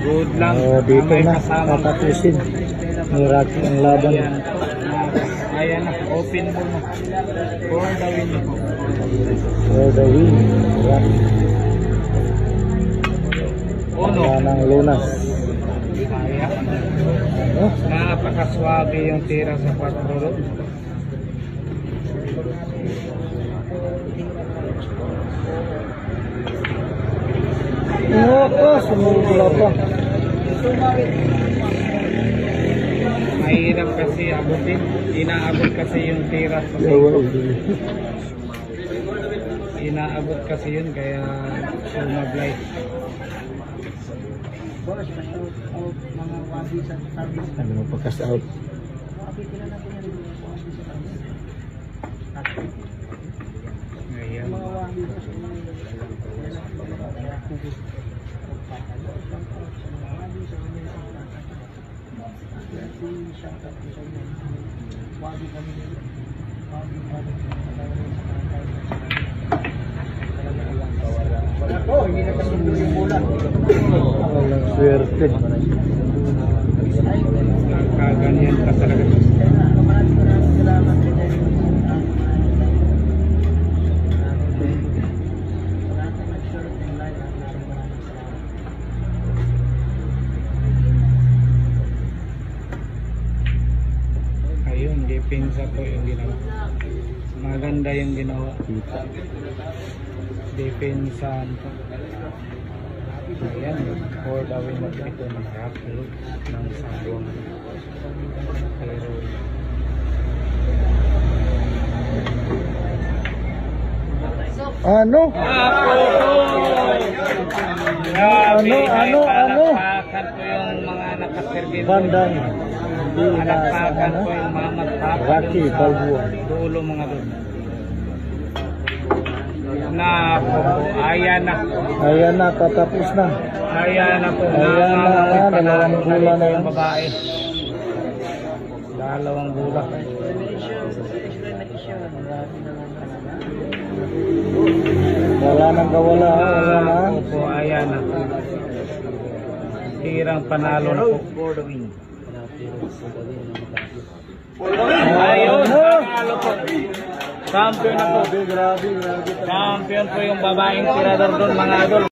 Good lang. Dito na, tatapusin. May Rocky ang laban. Ayan na, open mo na. For the win na po. For the win. Rocky. Ayan ang lunas. Kaya. Ano? Napakaswabe yung tira sa 4 road. Nako, sumubula pa. Mahirap kasi abutin. Inaabot kasi yung tira sa inaabot kasi yun kaya sumablay. Ano mo pagkas out? Ayan. Hindi na kasundo yung bola. Walang swerte. Kaganyan ka talaga. Ayun, depensa po yung ginawa. Maganda yung ginawa. Depensa po. Ayan, for the win na ito ng Rocky ng Sabong. Pero Ano? Ano? Palakpakan po yung mga nakaservice. Bandang. Palakpakan po yung mga matapos. Rocky Balboa. Dulo mga doon. Na po, ayan na. Ayan na, tatapos na. Ayan na po. Ayan na, dalawang bola na yan. Babae. Dalawang bola. Wala nang kawala, wala na. Opo, ayan na. Tirang panalo na po. Ayun, panalo po. Champion na po. Grabe. Champion po yung babaeng tirador doon mga idol.